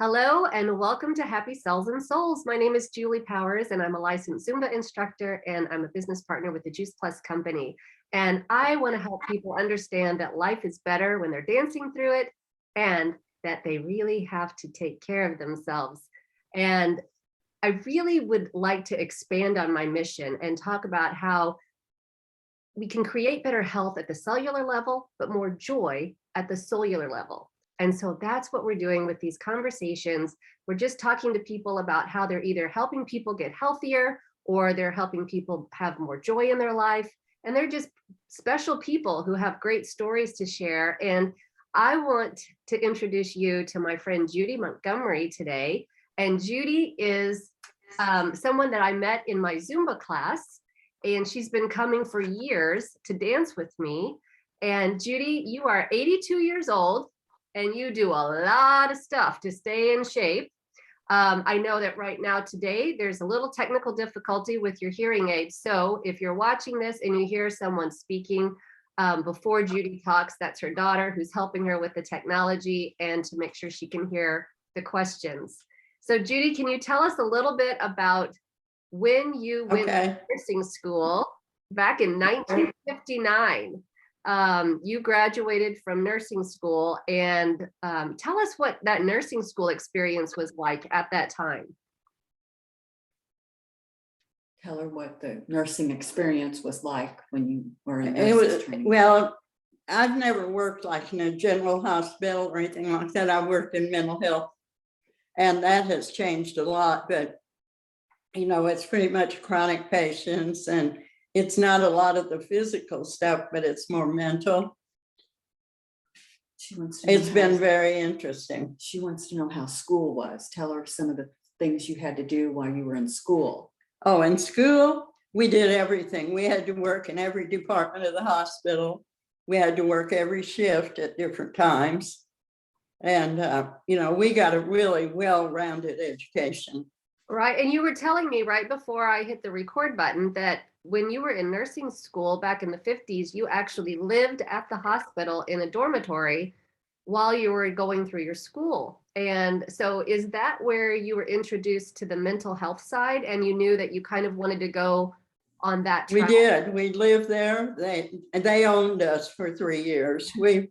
Hello and welcome to Happy Cells and Souls. My name is Julie Powers and I'm a licensed Zumba instructor and I'm a business partner with the Juice Plus company. And I want to help people understand that life is better when they're dancing through it and that they really have to take care of themselves. And I really would like to expand on my mission and talk about how we can create better health at the cellular level, but more joy at the cellular level. And so that's what we're doing with these conversations. We're just talking to people about how they're either helping people get healthier or they're helping people have more joy in their life. And they're just special people who have great stories to share. And I want to introduce you to my friend Judy Montgomery today. And Judy is someone that I met in my Zumba class, and she's been coming for years to dance with me. And Judy, you are 82 years old and you do a lot of stuff to stay in shape. I know that right now today, there's a little technical difficulty with your hearing aid. So if you're watching this and you hear someone speaking before Judy talks, that's her daughter who's helping her with the technology and to make sure she can hear the questions. So Judy, can you tell us a little bit about when you went to nursing school back in 1959? You graduated from nursing school, and tell us what that nursing school experience was like at that time. Tell her what the nursing experience was like when you were in It nursing was, training. well, I've never worked like in a general hospital or anything like that. I worked in mental health, and that has changed a lot, but you know, it's pretty much chronic patients, and it's not a lot of the physical stuff, but it's more mental. She wants to know It's been very interesting. She wants to know how school was. Tell her some of the things you had to do while you were in school. Oh, in school, we did everything. We had to work in every department of the hospital. We had to work every shift at different times. And, you know, we got a really well-rounded education. Right, and you were telling me right before I hit the record button that when you were in nursing school back in the 50s, you actually lived at the hospital in a dormitory while you were going through your school. And so is that where you were introduced to the mental health side and you knew that you kind of wanted to go on that track? We did. We lived there. They owned us for 3 years. We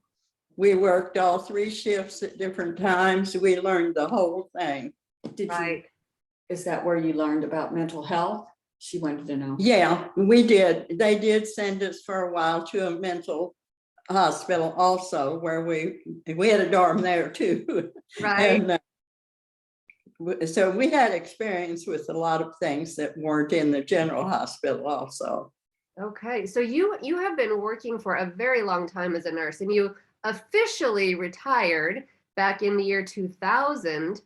worked all 3 shifts at different times. We learned the whole thing. Is that where you learned about mental health? She wanted to know. Yeah, we did. They did send us for a while to a mental hospital also, where we had a dorm there too. Right. And so we had experience with a lot of things that weren't in the general hospital also. Okay, so you have been working for a very long time as a nurse, and you officially retired back in the year 2000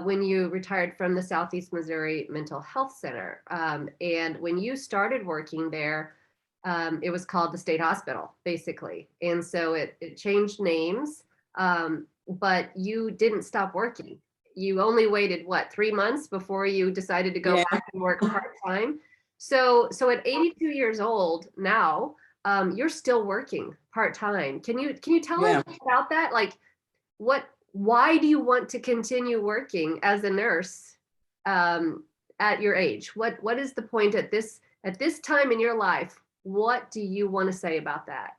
when you retired from the Southeast Missouri Mental Health Center. And when you started working there, it was called the State Hospital, basically. And so it changed names, but you didn't stop working. You only waited, what, 3 months before you decided to go back and work part-time? So at 82 years old now, you're still working part-time. Can you tell us about that? Like, why do you want to continue working as a nurse at your age? What is the point at this time in your life? What do you want to say about that?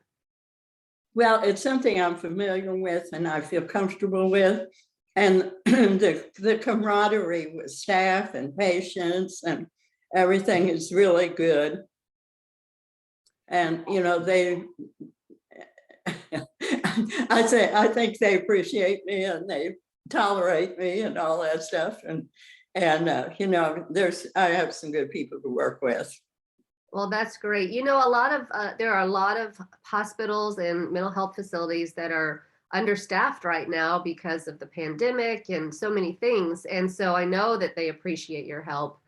Well, it's something I'm familiar with and I feel comfortable with. And the camaraderie with staff and patients and everything is really good. And, you know, I think they appreciate me and they tolerate me and all that stuff. And you know, I have some good people to work with. Well, that's great. You know, there are a lot of hospitals and mental health facilities that are understaffed right now because of the pandemic and so many things. And so I know that they appreciate your help,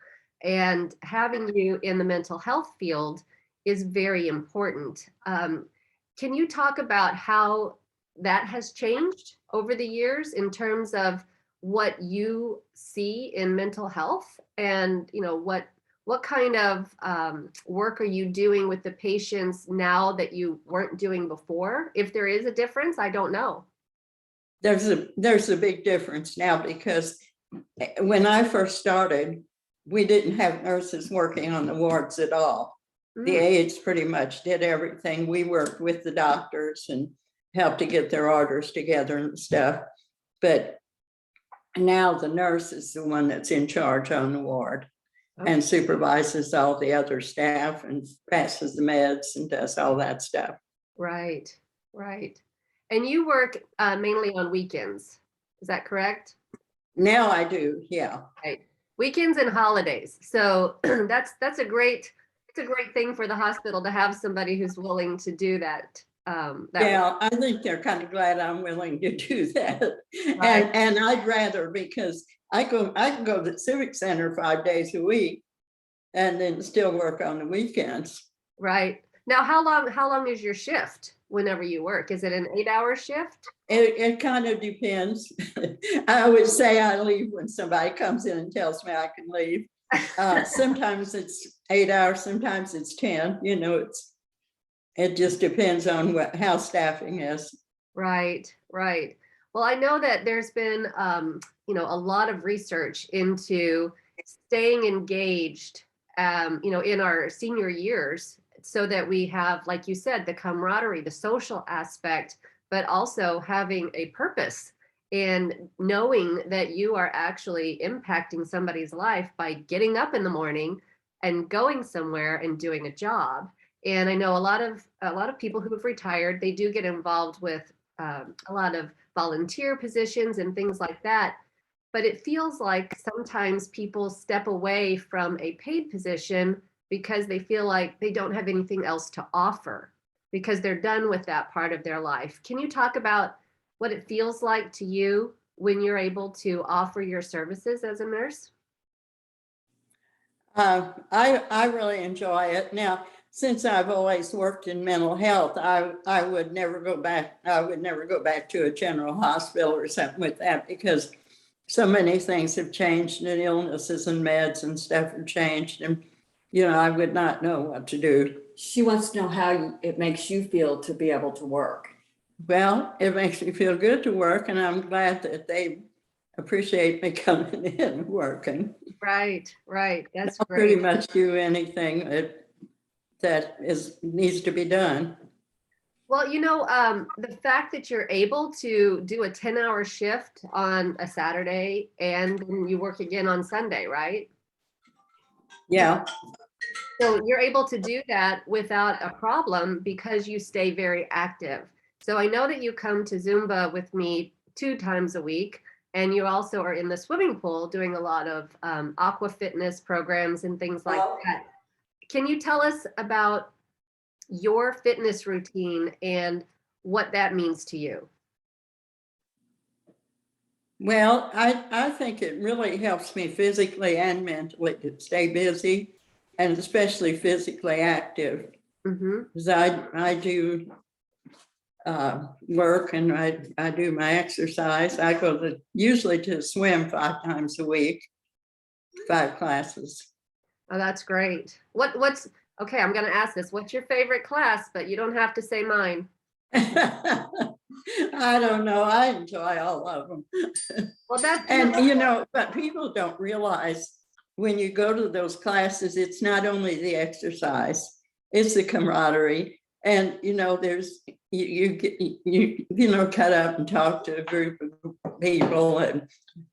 and having you in the mental health field is very important. Can you talk about how that has changed over the years in terms of what you see in mental health, and you know, what kind of work are you doing with the patients now that you weren't doing before? If there is a difference, I don't know. there's a big difference now, because when I first started, we didn't have nurses working on the wards at all. The aides pretty much did everything. We worked with the doctors and helped to get their orders together and stuff. But now the nurse is the one that's in charge on the ward and supervises all the other staff and passes the meds and does all that stuff. Right, right. And you work mainly on weekends, is that correct? Now I do, yeah. Right. Weekends and holidays. So that's a great, it's a great thing for the hospital to have somebody who's willing to do that. Yeah, I think they're kind of glad I'm willing to do that. Right. And I'd rather, because I can go to the Civic Center 5 days a week and then still work on the weekends. Right. Now, how long is your shift whenever you work? Is it an 8-hour shift? It kind of depends. I always say I leave when somebody comes in and tells me I can leave. Sometimes it's 8 hours, sometimes it's 10, you know, it just depends on how staffing is. Right, right. Well, I know that there's been, you know, a lot of research into staying engaged, you know, in our senior years, so that we have, like you said, the camaraderie, the social aspect, but also having a purpose and knowing that you are actually impacting somebody's life by getting up in the morning and going somewhere and doing a job. And I know a lot of people who have retired, they do get involved with a lot of volunteer positions and things like that. But it feels like sometimes people step away from a paid position because they feel like they don't have anything else to offer, because they're done with that part of their life. Can you talk about what it feels like to you when you're able to offer your services as a nurse? I really enjoy it. Now, since I've always worked in mental health, I would never go back. I would never go back to a general hospital or something with that, because so many things have changed, and illnesses and meds and stuff have changed, and you know, I would not know what to do. She wants to know how it makes you feel to be able to work. Well, it makes me feel good to work, and I'm glad that they appreciate me coming in and working. Right, right. That's I'll great. pretty much do anything that needs to be done. Well, you know, the fact that you're able to do a 10-hour shift on a Saturday and then you work again on Sunday, right? Yeah. So you're able to do that without a problem because you stay very active. So I know that you come to Zumba with me 2 times a week, and you also are in the swimming pool doing a lot of aqua fitness programs and things like that. Can you tell us about your fitness routine and what that means to you? Well, I think it really helps me physically and mentally to stay busy, and especially physically active. Because I do work, and I do my exercise. I go usually to swim 5 times a week, 5 classes. Oh, that's great. What's okay, I'm gonna ask this. What's your favorite class? But you don't have to say mine. I don't know. I enjoy all of them. Well, that's And you know, but people don't realize when you go to those classes, it's not only the exercise, it's the camaraderie. And you know, there's you know, cut up and talk to a group of people.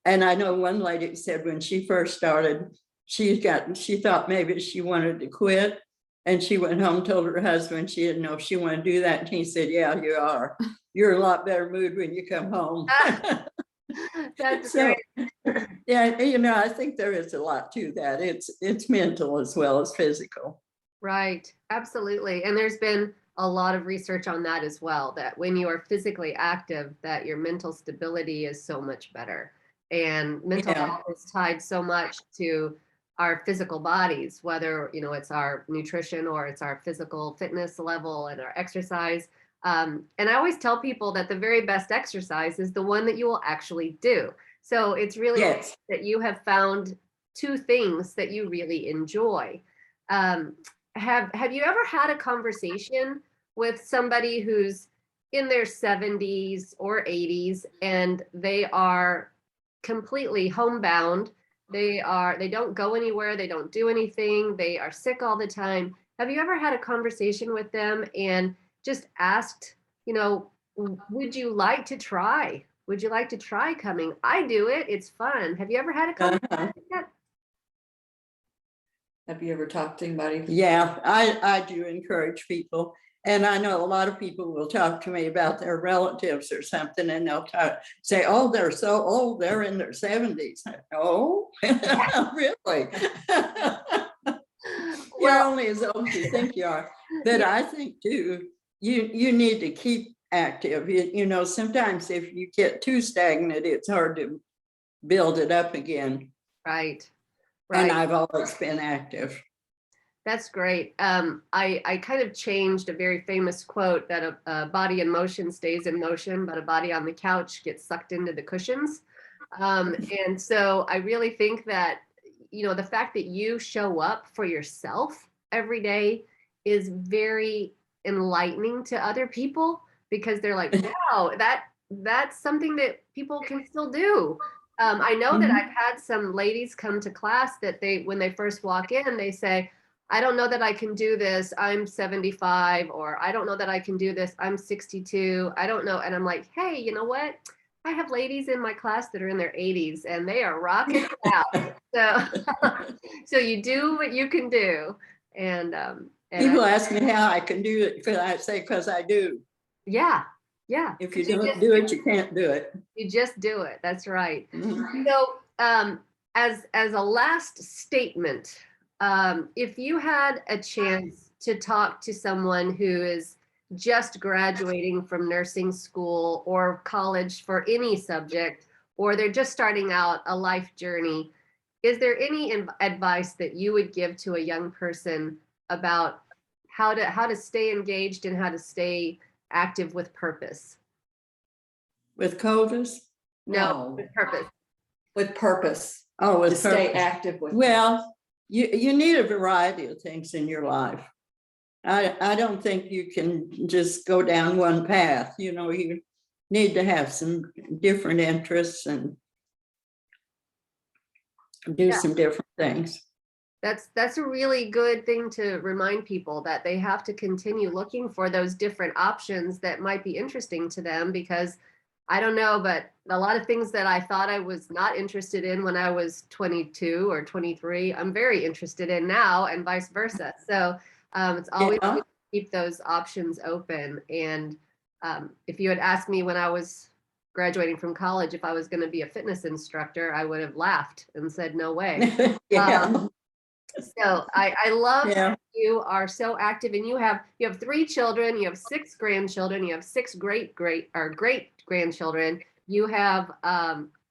And I know one lady said when she first started, she thought maybe she wanted to quit. And she went home, told her husband she didn't know if she wanted to do that. And he said, "Yeah, you are. You're in a lot better mood when you come home." that's So, great. yeah, you know, I think there is a lot to that. It's mental as well as physical. Right, absolutely. And there's been a lot of research on that as well, that when you are physically active, that your mental stability is so much better. And mental health is tied so much to our physical bodies, whether, you know, it's our nutrition or it's our physical fitness level and our exercise. And I always tell people that the very best exercise is the one that you will actually do. So it's really Yes. that you have found 2 things that you really enjoy. Have you ever had a conversation with somebody who's in their 70s or 80s, and they are completely homebound. They don't go anywhere, they don't do anything, they are sick all the time. Have you ever had a conversation with them and just asked, you know, would you like to try? Would you like to try coming? I do it. It's fun. Have you ever had a conversation like that? Have you ever talked to anybody? Yeah, I do encourage people. And I know a lot of people will talk to me about their relatives or something, and they'll say, oh, they're so old, they're in their 70s. Oh, really? You're Well, only as old as you think you are. But I think too, you need to keep active. You know, sometimes if you get too stagnant, it's hard to build it up again. right. And Right. I've always been active. That's great. I kind of changed a very famous quote that a body in motion stays in motion, but a body on the couch gets sucked into the cushions. And so I really think that, you know, the fact that you show up for yourself every day is very enlightening to other people, because they're like, wow, that's something that people can still do. I know that I've had some ladies come to class that when they first walk in, they say, I don't know that I can do this. I'm 75, or I don't know that I can do this. I'm 62. I don't know. And I'm like, hey, you know what? I have ladies in my class that are in their 80s and they are rocking it out. So, so you do what you can do. And People ask me how I can do it, because I say, because I do. yeah. If you don't do it, you can't do it. You just do it. That's right. Mhm. So, as a last statement, if you had a chance to talk to someone who is just graduating from nursing school or college for any subject, or they're just starting out a life journey, is there any advice that you would give to a young person about how to stay engaged and how to stay active with purpose? With COVID? No, with purpose. With purpose, Oh, with to stay purpose. active with. Well, you need a variety of things in your life. I don't think you can just go down one path. You know, you need to have some different interests and do some different things. That's a really good thing to remind people, that they have to continue looking for those different options that might be interesting to them, because I don't know, but a lot of things that I thought I was not interested in when I was 22 or 23, I'm very interested in now, and vice versa. So it's always good to keep those options open. And if you had asked me when I was graduating from college if I was going to be a fitness instructor, I would have laughed and said, no way. So I love that you are so active, and you have 3 children, you have 6 grandchildren, you have 6 great grandchildren. You have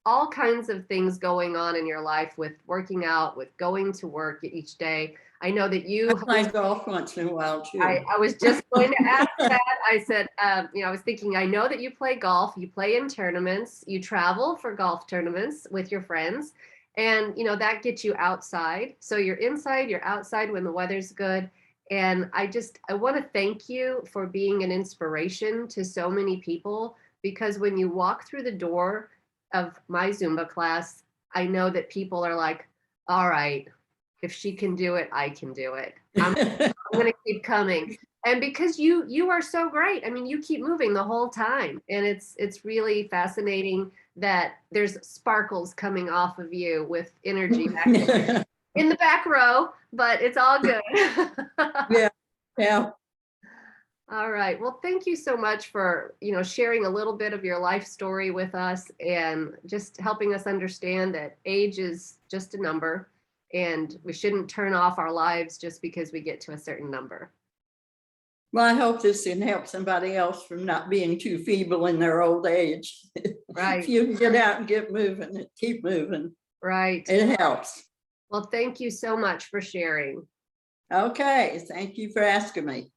all kinds of things going on in your life, with working out, with going to work each day. I know that you play golf once in a while too. I was just going to ask that. I said, you know, I was thinking, I know that you play golf, you play in tournaments, you travel for golf tournaments with your friends. And, you know, that gets you outside. So you're inside, you're outside when the weather's good. And I want to thank you for being an inspiration to so many people, because when you walk through the door of my Zumba class, I know that people are like, all right, if she can do it, I can do it. I'm going to keep coming. And because you are so great. I mean, you keep moving the whole time. And it's really fascinating that there's sparkles coming off of you with energy back in the back row, but it's all good. Yeah. All right. Well, thank you so much for, you know, sharing a little bit of your life story with us, and just helping us understand that age is just a number, and we shouldn't turn off our lives just because we get to a certain number. Well, I hope this can help somebody else from not being too feeble in their old age. Right. If you can get out and get moving and keep moving. Right. It helps. Well, thank you so much for sharing. Okay. Thank you for asking me.